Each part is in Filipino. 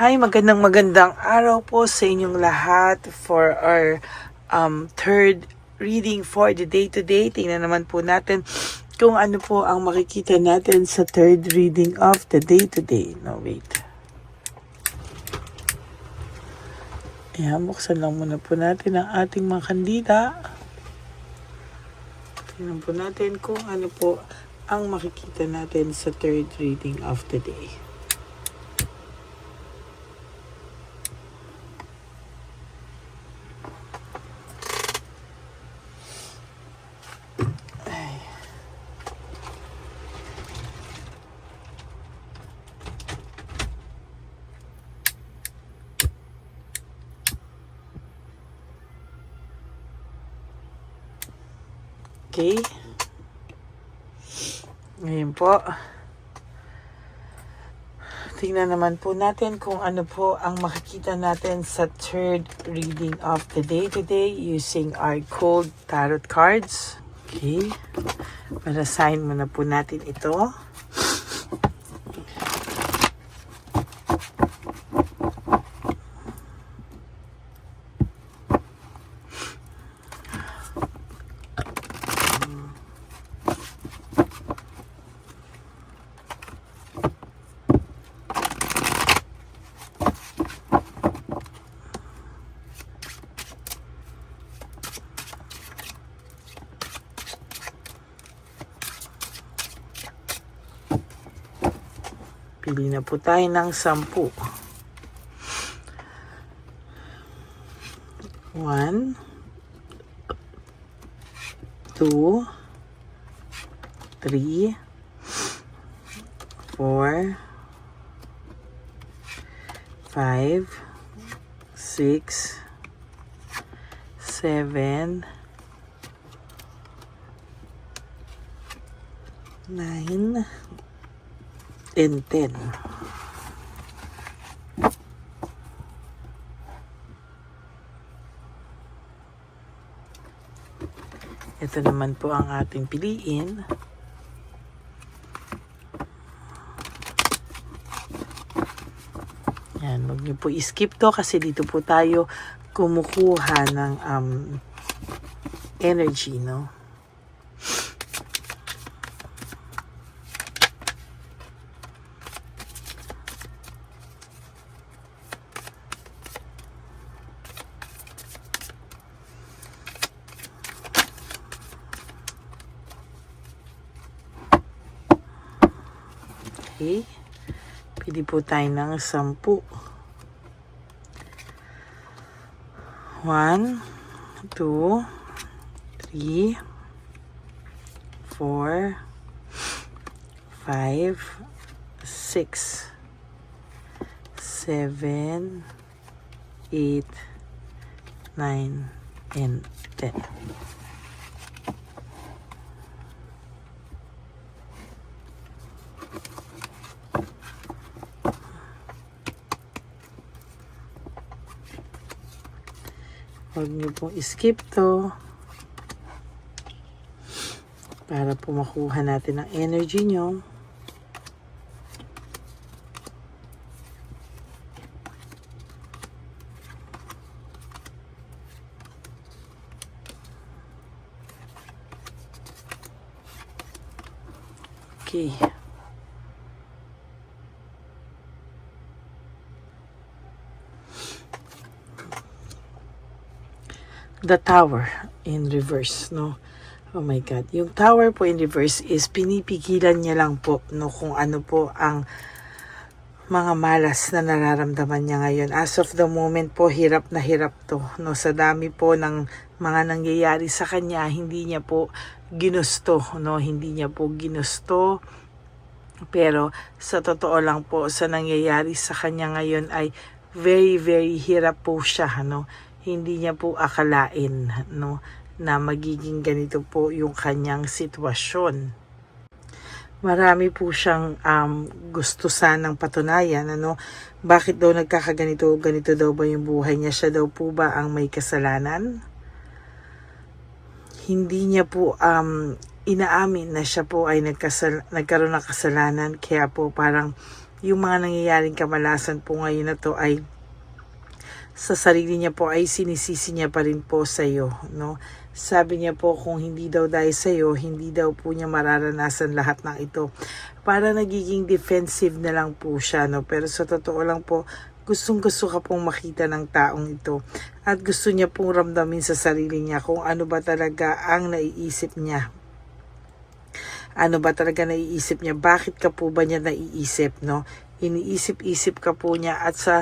Hi, magandang araw po sa inyong lahat for our third reading for the day today. Tingnan naman po natin kung ano po ang makikita natin sa third reading of the day today. No, wait. Ayan, buksan lang muna po natin ang ating mga kandida. Tingnan po natin kung ano po ang makikita natin sa third reading of the day. Okay. Ngayon po. Tingnan naman po natin kung ano po ang makikita natin sa third reading of the day today using our cold tarot cards. Okay. Para-sign muna po natin ito. Pili na po tayo ng 10. 1, 2, 3, 4, 5, 6, 7, 9, and 10. Ito naman po ang ating piliin. Yan, huwag niyo po i-skip to kasi dito po tayo kumukuha ng energy, no? Okay. Pili po tayo ng 10. 1, 2, 3, 4, 5, 6, 7, 8, 9, and 10. Huwag niyo pong skip to para po makuha natin ang energy nyo. Okay. The Tower in reverse, no? Oh my God. Yung Tower po in reverse is pinipigilan niya lang po, no, kung ano po ang mga malas na nararamdaman niya ngayon. As of the moment po, hirap na hirap to, no? Sa dami po ng mga nangyayari sa kanya, hindi niya po ginusto, no? Hindi niya po ginusto. Pero sa totoo lang po, sa nangyayari sa kanya ngayon ay very, very hirap po siya, no? Hindi niya po akalain, no, na magiging ganito po yung kanyang sitwasyon. Marami po siyang gusto sanang patunayan, ano, bakit daw nagkakaganito, ganito daw ba yung buhay niya, siya daw po ba ang may kasalanan? Hindi niya po inaamin na siya po ay nagkaroon ng kasalanan, kaya po parang yung mga nangyayaring kamalasan po ngayon na to ay sa sarili niya po, ay sinisisi niya pa rin po sa iyo, no? Sabi niya po kung hindi daw dahil sa iyo, hindi daw po niya mararanasan lahat ng ito. Para nagiging defensive na lang po siya, no? Pero sa totoo lang po, gustong-gusto ka pong makita ng taong ito. At gusto niya pong ramdamin sa sarili niya kung ano ba talaga ang naiisip niya. Ano ba talaga naiisip niya? Bakit ka po ba niya naiisip, no? Iniisip-isip ka po niya at sa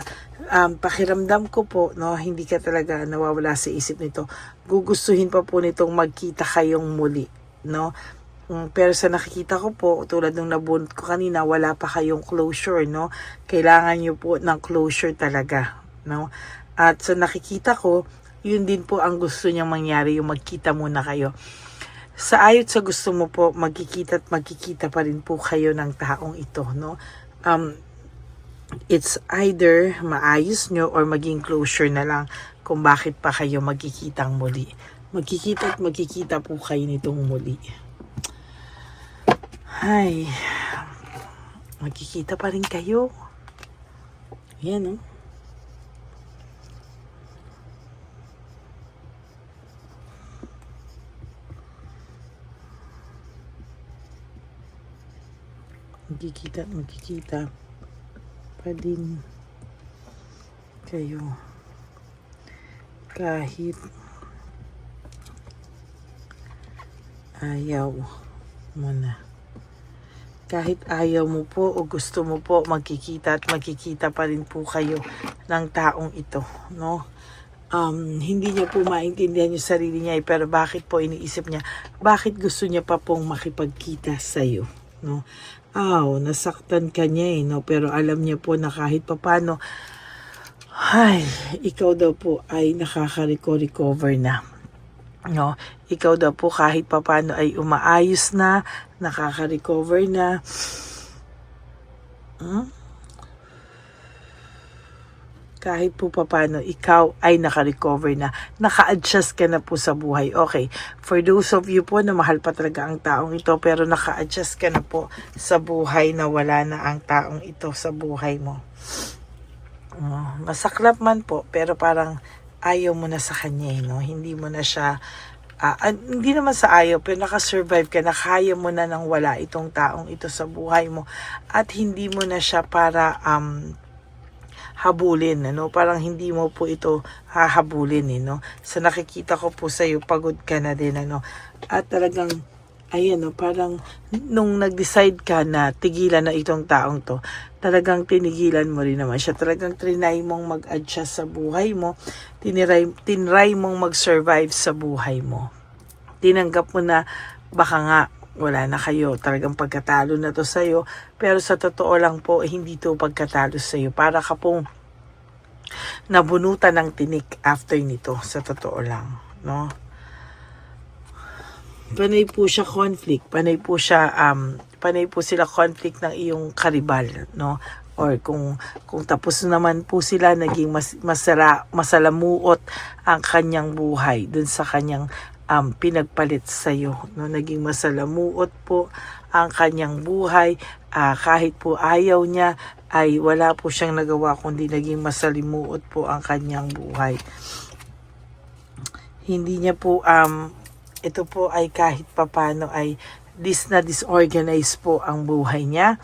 pakiramdam ko po, no, hindi ka talaga nawawala sa isip nito. Gugustuhin pa po nitong magkita kayong muli, no? Pero sa nakikita ko po, tulad ng nabunot ko kanina, wala pa kayong closure, no? Kailangan nyo po ng closure talaga, no? At sa nakikita ko, yun din po ang gusto niyang mangyari, yung magkita muna kayo. Sa ayot sa gusto mo po, magkikita at magkikita pa rin po kayo ng taong ito, no? It's either maayos nyo or maging closure na lang kung bakit pa kayo magkikitang muli. Magkikita at magkikita po kayo nitong muli. Ay, magkikita pa rin kayo. Yan, no? Magkikita at magkikita pa din kayo kahit ayaw mo na. Kahit ayaw mo po o gusto mo po, magkikita at magkikita pa rin po kayo ng taong ito, no? Hindi niya po maintindihan yung sarili niya, pero bakit po iniisip niya? Bakit gusto niya pa pong makipagkita sa'yo, no? Nasaktan ka niya, no? Pero alam niya po na kahit papano, ay, ikaw daw po ay nakaka-recover na, no? Ikaw daw po kahit papano ay umaayos na, nakaka-recover na. Kahit po papano, ikaw ay naka-recover na, naka-adjust ka na po sa buhay. Okay, for those of you po na mahal pa talaga ang taong ito, pero naka-adjust ka na po sa buhay na wala na ang taong ito sa buhay mo. Masaklap man po, pero parang ayaw mo na sa kanya, no? Hindi mo na siya, hindi naman sa ayaw, pero nakasurvive ka na, kaya mo na nang wala itong taong ito sa buhay mo. At hindi mo na siya para, habulin, ano? Parang hindi mo po ito hahabulin, no? Sa nakikita ko po sa iyo, pagod ka na din, ano? At talagang, ayan, no? Parang nung nag-decide ka na tigilan na itong taong to, talagang tinigilan mo rin naman siya. Talagang trinay mong mag-adjust sa buhay mo, tinry mong mag-survive sa buhay mo. Tinanggap mo na baka nga wala na kayo, talagang pagkatalo na to sa'yo, pero sa totoo lang po, hindi to pagkatalo sa'yo. Para ka pong nabunutan ng tinik after nito, sa totoo lang, no? Panay po siya conflict, panay po sila conflict ng iyong karibal, no? Or kung tapos naman po sila, naging masalamuot ang kanyang buhay dun sa kanyang pinagpalit sa iyo, no? Naging masalamuot po ang kanyang buhay, kahit po ayaw niya, ay wala po siyang nagawa kundi naging masalimuot po ang kanyang buhay. Hindi niya po ito po ay kahit papano ay disorganized po ang buhay niya.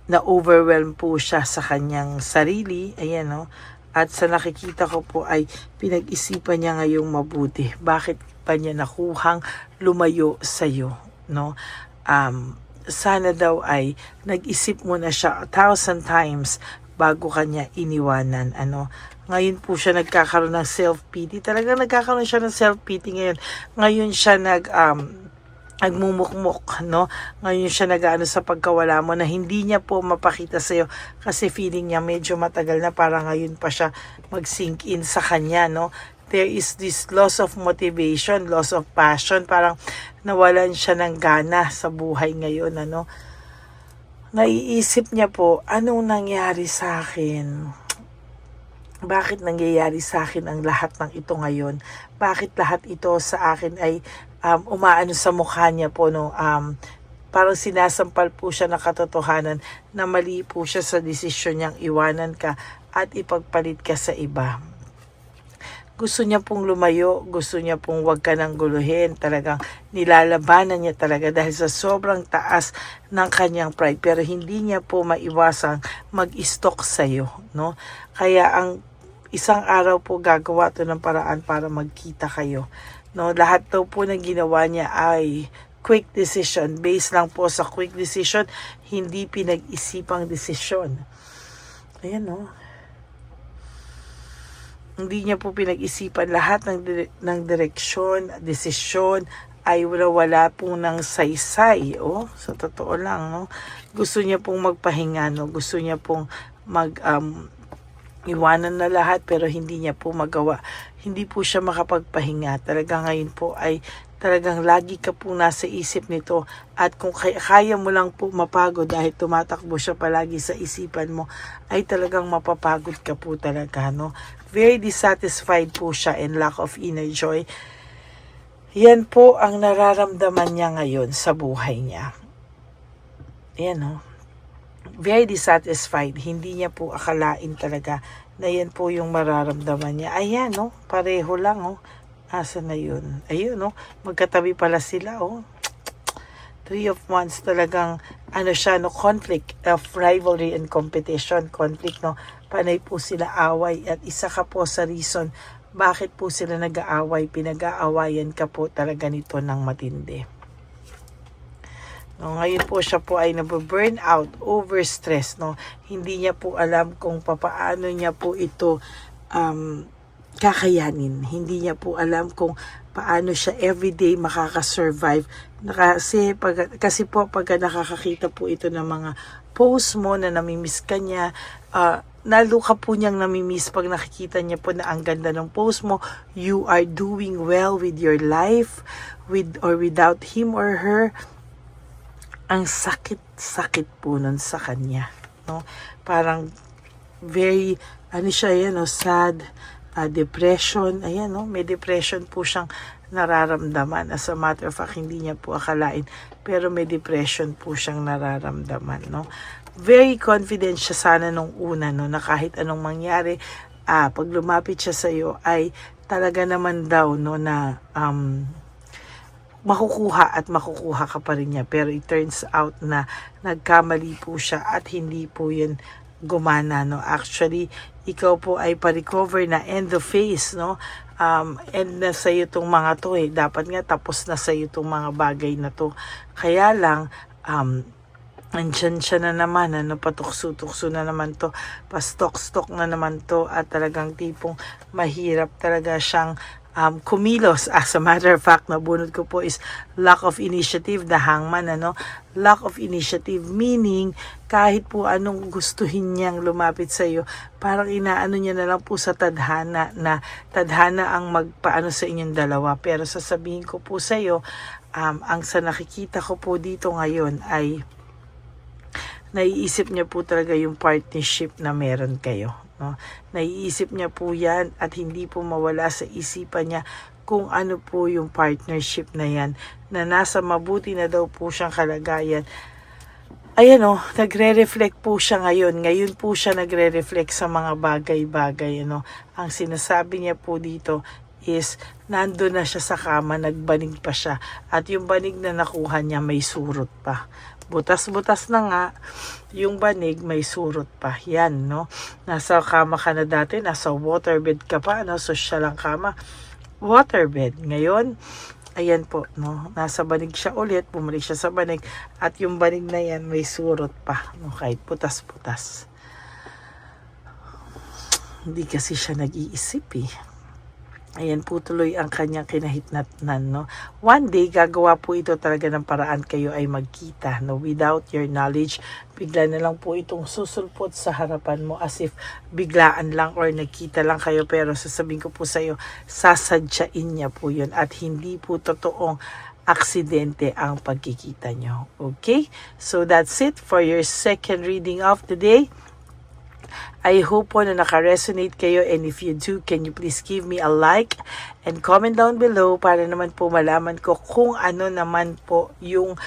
Na-overwhelm po siya sa kanyang sarili, ayan, no? At sa nakikita ko po ay pinag-isipan niya ngayong mabuti. Bakit pa niya nakuhang lumayo sa iyo, no? Sana daw ay nag-isip mo na siya 1,000 times bago kanya iniwanan, ano? Ngayon po siya nagkakaroon ng self-pity. Talagang nagkakaroon siya ng self-pity ngayon. Ngayon siya nagmumukmuk, no? Ngayon siya nag-ano sa pagkawala mo na hindi niya po mapakita sa'yo kasi feeling niya medyo matagal na, para ngayon pa siya mag-sink in sa kanya, no? There is this loss of motivation, loss of passion, parang nawalan siya ng gana sa buhay ngayon, ano? Naiisip niya po, anong nangyari sa akin? Bakit nangyayari sa akin ang lahat ng ito ngayon? Bakit lahat ito sa akin ay umaano sa mukha niya po, no? parang sinasampal po siya ng katotohanan na mali po siya sa desisyon niyang iwanan ka at ipagpalit ka sa iba. Gusto niya pong lumayo, gusto niya pong wag ka nang guluhin. Talagang nilalabanan niya talaga dahil sa sobrang taas ng kanyang pride. Pero hindi niya po maiwasang mag-stalk sa'yo, no? Kaya ang isang araw po gagawa to ng paraan para magkita kayo, no? Lahat daw po na ginawa niya ay quick decision. Based lang po sa quick decision, hindi pinag-isipang decision. Ayan, no? Hindi niya po pinag-isipan lahat ng direksyon, desisyon ay wala po ng saysay. Sa totoo lang, no? Gusto niya pong magpahinga, no? Gusto niya pong iwanan na lahat pero hindi niya po magawa. Hindi po siya makapagpahinga. Talaga ngayon po ay talagang lagi ka po nasa isip nito at kung kaya mo lang po mapagod dahil tumatakbo siya palagi sa isipan mo, ay talagang mapapagod ka po talaga, no? Very dissatisfied po siya and lack of inner joy. Yan po ang nararamdaman niya ngayon sa buhay niya. Yan, no? Very dissatisfied. Hindi niya po akalain talaga na yan po yung mararamdaman niya. Ayan, no? Pareho lang, oh. Asa na yun? Ayun, no? Magkatabi pala sila, oh. Three of Wands, talagang siya, no? Conflict of rivalry and competition. Conflict, no? Panay po sila away at isa ka po sa reason bakit po sila nag-aaway. Pinag-aawayan ka po talaga nito ng matindi. No, ngayon po siya po ay nababurn out, overstress, no? Hindi niya po alam kung papaano niya po ito kakayanin. Hindi niya po alam kung paano siya everyday makakasurvive. Kasi po pag nakakakita po ito ng mga post mo na namimiss ka niya, lalo ka po niyang namimiss pag nakikita niya po na ang ganda ng post mo, you are doing well with your life, with or without him or her. Ang sakit po nun sa kanya, no? Parang very, siya yan, no? Sad, depression, ayan, no? May depression po siyang nararamdaman. As a matter of fact, hindi niya po akalain, pero may depression po siyang nararamdaman, no? Very confident siya sana nung una, no? Na kahit anong mangyari, pag lumapit siya sa iyo ay talaga naman daw, no? Na makukuha ka pa rin niya. Pero it turns out na nagkamali po siya at hindi po yun gumana, no? Actually, ikaw po ay pa-recover na end the phase, no? And na sa'yo itong mga to, dapat nga tapos na sa'yo itong mga bagay na to. Kaya lang, andyan siya na naman, patukso-tukso na naman to, pastok-stok na naman to, at talagang tipong mahirap talaga siyang kumilos. As a matter of fact, nabunod ko po is lack of initiative, the hangman, lack of initiative, meaning kahit po anong gustuhin niyang lumapit sa iyo, parang inaano niya na lang po sa tadhana, na tadhana ang magpaano sa inyong dalawa. Pero sasabihin ko po sa iyo, ang sa nakikita ko po dito ngayon ay naiisip niya po talaga yung partnership na meron kayo, no? Naiisip niya po yan at hindi po mawala sa isipan niya kung ano po yung partnership na yan, na nasa mabuti na daw po siyang kalagayan. Ayan, nagre-reflect po siya ngayon. Ngayon po siya nagre-reflect sa mga bagay-bagay, Ang sinasabi niya po dito is nando na siya sa kama, nagbanig pa siya. At yung banig na nakuha niya may surot pa. Butas-butas na nga, yung banig may surot pa. Yan, no? Nasa kama ka na dati, nasa waterbed ka pa, social ang kama. Waterbed. Ngayon, ayan po, no? Nasa banig siya ulit, bumalik siya sa banig, at yung banig na yan may surot pa, no? Kahit butas-butas. Hindi kasi siya nag-iisip, Ayan po tuloy ang kanyang kinahitnatnan, no? One day, gagawa po ito talaga ng paraan kayo ay magkita, no? Without your knowledge, bigla na lang po itong susulpot sa harapan mo as if biglaan lang or nagkita lang kayo. Pero sasabihin ko po sa iyo, sasadyain niya po yun at hindi po totoong aksidente ang pagkikita nyo. Okay? So that's it for your second reading of the day. I hope po na naka-resonate kayo, and if you do, can you please give me a like and comment down below para naman po malaman ko kung ano naman po yung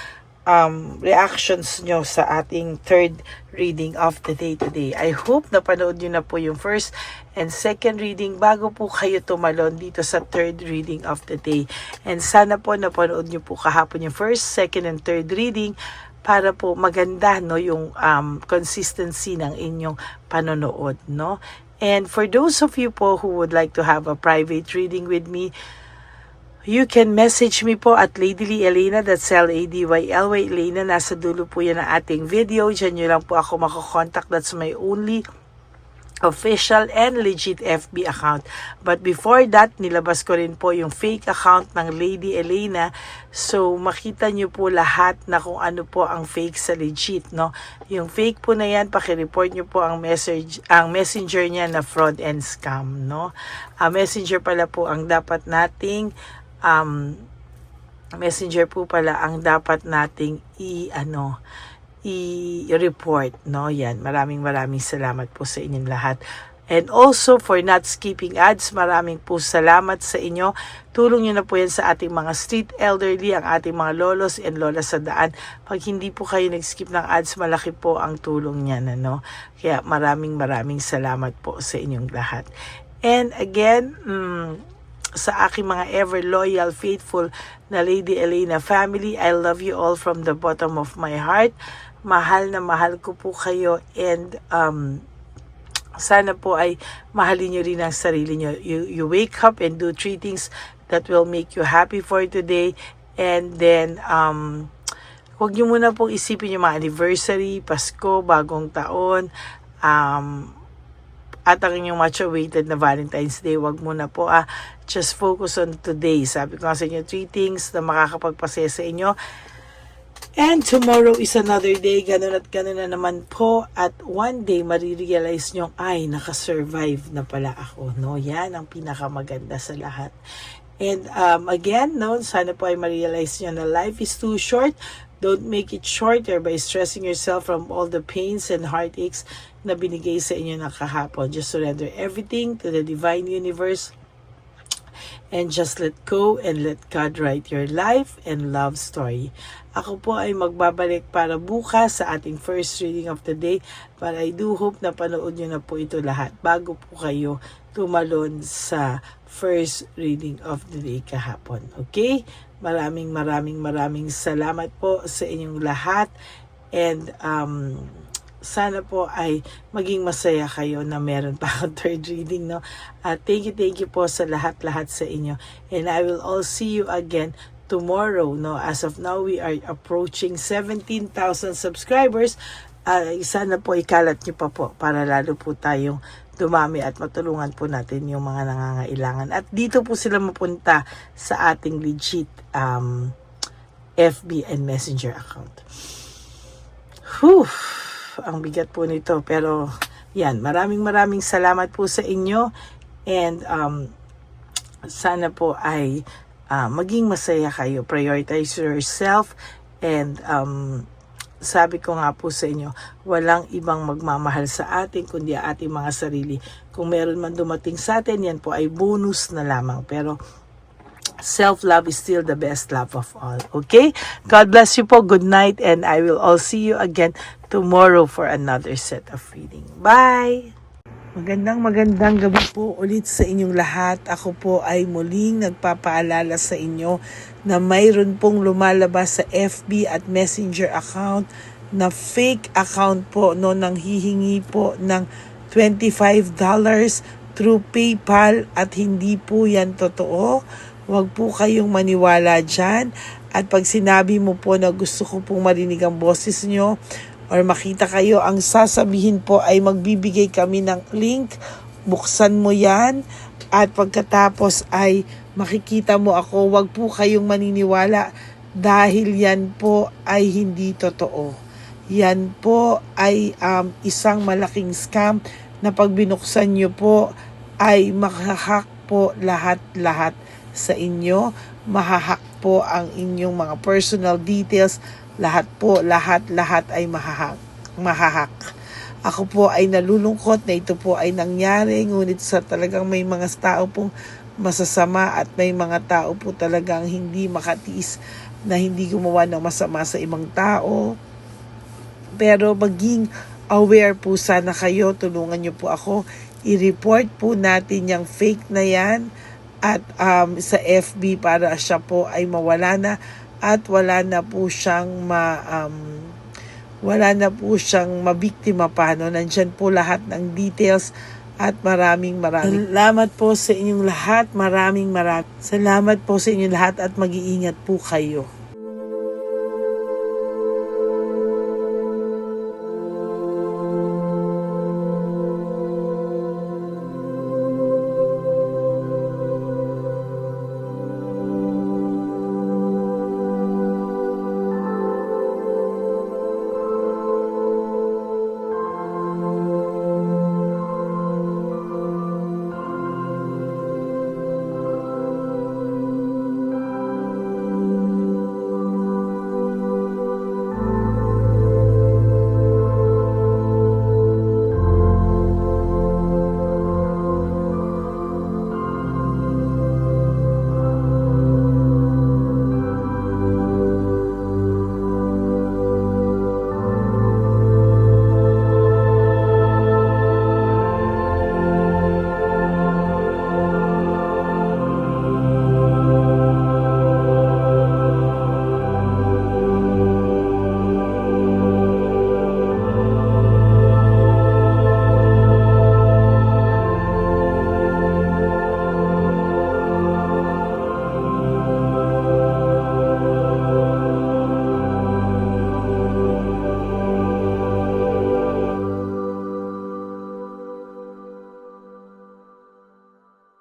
reactions nyo sa ating third reading of the day today. I hope napanood nyo na po yung first and second reading bago po kayo tumalon dito sa third reading of the day. And sana po napanood nyo po kahapon yung first, second, and third reading para po maganda no yung consistency ng inyong panonood, no? And for those of you po who would like to have a private reading with me, you can message me po at Ladyly Elena, that's Ladyly Elena. Nasa dulo po yan ng ating video. Diyan nyo lang po ako makakontakt. That's my only official and legit FB account. But before that, nilabas ko rin po yung fake account ng Lady Elena. So, makita nyo po lahat na kung ano po ang fake sa legit, no? Yung fake po na yan, pakireport nyo po ang messenger niya na fraud and scam, no? Messenger pala po ang dapat nating messenger po pala ang dapat nating i-report, no? Yan, maraming salamat po sa inyong lahat. And also for not skipping ads, maraming po salamat sa inyo. Tulong nyo na po yan sa ating mga street elderly, ang ating mga lolos and lolas sa daan. Pag hindi po kayo nag-skip ng ads, malaki po ang tulong niyan, ano? Kaya maraming salamat po sa inyong lahat. And again, sa aking mga ever loyal, faithful na Lady Elena family, I love you all from the bottom of my heart. Mahal na mahal ko po kayo, and sana po ay mahalin nyo rin ang sarili nyo. You wake up and do 3 things that will make you happy for today, and then huwag nyo muna pong isipin yung mga anniversary, Pasko, bagong taon, at ang inyong much-awaited na Valentine's Day. Wag muna po just focus on today. Sabi ko sa inyo, 3 things na makakapagpasaya sa inyo. And tomorrow is another day. Ganun at ganun na naman po. At one day, marirealize nyo, ay, nakasurvive na pala ako. No? Yan ang pinakamaganda sa lahat. And again, no, sana po ay ma-realize nyo na life is too short. Don't make it shorter by stressing yourself from all the pains and heartaches na binigay sa inyo na kahapon. Just surrender everything to the divine universe and just let go and let God write your life and love story. Ako po ay magbabalik para bukas sa ating first reading of the day, but I do hope na panood nyo na po ito lahat bago po kayo tumalon sa first reading of the day kahapon. Okay? Maraming salamat po sa inyong lahat, and sana po ay maging masaya kayo na meron pa akong third reading, no? Thank you po sa lahat sa inyo, and I will all see you again tomorrow, no? As of now, we are approaching 17,000 subscribers. Sana po ikalat nyo pa po para lalo po tayong dumami at matulungan po natin yung mga nangangailangan. At dito po sila mapunta sa ating legit FB and Messenger account. Whew! Ang bigat po nito, pero yan, maraming salamat po sa inyo, and sana po ay maging masaya kayo. Prioritize yourself, and sabi ko nga po sa inyo, walang ibang magmamahal sa atin kundi ating mga sarili. Kung meron man dumating sa atin, yan po ay bonus na lamang. Pero self-love is still the best love of all. Okay? God bless you po. Good night, and I will all see you again tomorrow for another set of reading. Bye! Magandang gabi po ulit sa inyong lahat. Ako po ay muling nagpapaalala sa inyo na mayroon pong lumalabas sa FB at Messenger account na fake account po, no, nang hihingi po ng $25 through PayPal, at hindi po yan totoo. Huwag po kayong maniwala dyan. At pag sinabi mo po na gusto ko pong marinig ang boses nyo, or makita kayo, ang sasabihin po ay magbibigay kami ng link, buksan mo yan, at pagkatapos ay makikita mo ako. Wag po kayong maniniwala dahil yan po ay hindi totoo. Yan po ay isang malaking scam na pag binuksan nyo po ay mahahack po lahat sa inyo. Mahahack po ang inyong mga personal details. Lahat ay mahahack. Ako po ay nalulungkot na ito po ay nangyari, ngunit sa talagang may mga tao pong masasama at may mga tao po talagang hindi makatiis na hindi gumawa ng masama sa ibang tao. Pero maging aware po sana kayo. Tulungan niyo po ako. I-report po natin yung fake na yan at sa FB para siya po ay mawala na at wala na po siyang mabiktima pa. No? Nandyan po lahat ng details at maraming salamat po sa inyong lahat. Maraming salamat po sa inyong lahat at mag-iingat po kayo.